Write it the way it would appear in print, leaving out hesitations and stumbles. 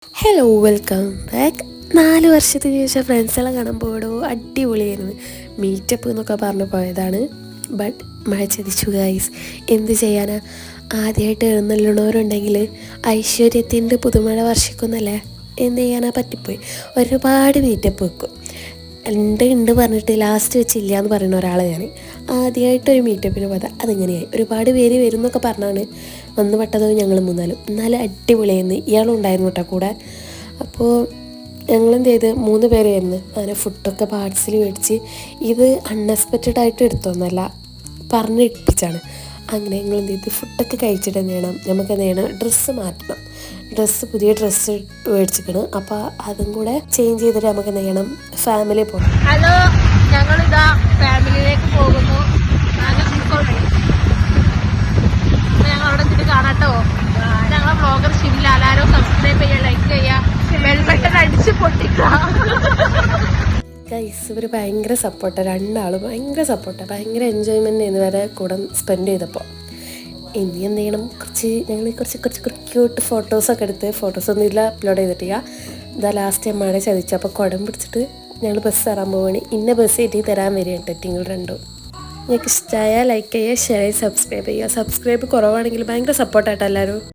Hello welcome back. 4 വർഷത്തിന് ശേഷം ഫ്രണ്ട്സെല്ലാം കാണാൻ പോകടോ, അടിപൊളിയായിരുന്നു. മീറ്റപ്പ് എന്നൊക്കെ പറഞ്ഞു പോയതാണ്. ബട്ട് മഴ ചതിച്ചു ഗൈസ്. എന്ത് ചെയ്യാനാ, ആദ്യമായിട്ട് എഴുന്നള്ളുന്നവരുണ്ടെങ്കിൽ ഐശ്വര്യത്തിൻ്റെ പുതുമഴ വർഷിക്കുന്നല്ലേ, എന്ത് ചെയ്യാനാ, പറ്റിപ്പോയി. ഒരുപാട് മീറ്റപ്പ് വെക്കും. ഉണ്ട് പറഞ്ഞിട്ട് ലാസ്റ്റ് വെച്ചില്ല എന്ന് പറയുന്ന ഒരാളെ ഞാൻ ആദ്യമായിട്ടൊരു മീറ്റപ്പിന് പോയത്. അതിങ്ങനെയായി. ഒരുപാട് പേര് വരും എന്നൊക്കെ പറഞ്ഞാണ് വന്ന് പെട്ടതോ ഞങ്ങൾ മൂന്നാലും. എന്നാലും അടിപൊളിയായിരുന്നു. ഇയാളും ഉണ്ടായിരുന്നു കേട്ടോ കൂടെ. അപ്പോൾ ഞങ്ങളെന്ത് ചെയ്ത് 3 പേരായിരുന്നു. അങ്ങനെ ഫുഡൊക്കെ പാർട്സിൽ മേടിച്ച്, ഇത് അൺഎക്സ്പെക്റ്റഡ് ആയിട്ട് എടുത്തൊന്നല്ല, പറഞ്ഞിട്ടിപ്പിച്ചാണ്. അങ്ങനെ ഞങ്ങൾ എന്ത് ചെയ്ത് ഫുഡൊക്കെ കഴിച്ചിട്ട് എന്ത് ചെയ്യണം, നമുക്ക് എന്ത് ചെയ്യണം, ഡ്രസ്സ് മാറ്റണം. പുതിയ ഡ്രസ്സ് മേടിച്ചിക്കണം. അപ്പോൾ അതും കൂടെ ചേഞ്ച് ചെയ്തിട്ട് നമുക്ക് എന്ത് ചെയ്യണം, ഫാമിലി പോകണം. ഹലോ, ഞങ്ങളിതാ ഫാമിലിയിലേക്ക് പോകുന്നു. ഞങ്ങൾ അവിടെ എത്തിയിട്ട് കാണാട്ടോ. ഞങ്ങളെ വ്ളോഗർ ഷിബില. എല്ലാവരും സബ്സ്ക്രൈബ് ചെയ്യുക, ലൈക്ക് ചെയ്യുക, ബെൽ ബട്ടൺ അടിച്ച് പൊട്ടിക്കുക. ഗൈസ് ഇവർ ഭയങ്കര സപ്പോർട്ടാണ്, രണ്ടാളും ഭയങ്കര സപ്പോർട്ടാണ്. ഭയങ്കര എൻജോയ്മെൻറ്റ് ചെയ്യുന്ന വരെ കൂടെ സ്പെൻഡ് ചെയ്തപ്പോൾ. ഇനി എന്ത് ചെയ്യണം, ഞങ്ങൾ കുറച്ച് ക്യൂട്ട് ഫോട്ടോസൊക്കെ എടുത്ത്, ഫോട്ടോസൊന്നും ഇല്ല അപ്ലോഡ് ചെയ്തിട്ടില്ല. ഇതാ ലാസ്റ്റ് മഴ ചതിച്ചു. അപ്പോൾ കുടം പിടിച്ചിട്ട് ഞങ്ങൾ ബസ് കയറാൻ പോവുകയാണ്. ഇന്ന ബസ് കയറ്റി തരാൻ വരികയുണ്ട് നിങ്ങൾ രണ്ടും. നിങ്ങൾക്ക് ഇഷ്ടമായ ലൈക്ക് ചെയ്യുക, ഷെയർ ചെയ്യുക, സബ്സ്ക്രൈബ് ചെയ്യുക. സബ്സ്ക്രൈബ് കുറവാണെങ്കിൽ ഭയങ്കര സപ്പോർട്ടായിട്ടോ എല്ലാവരും.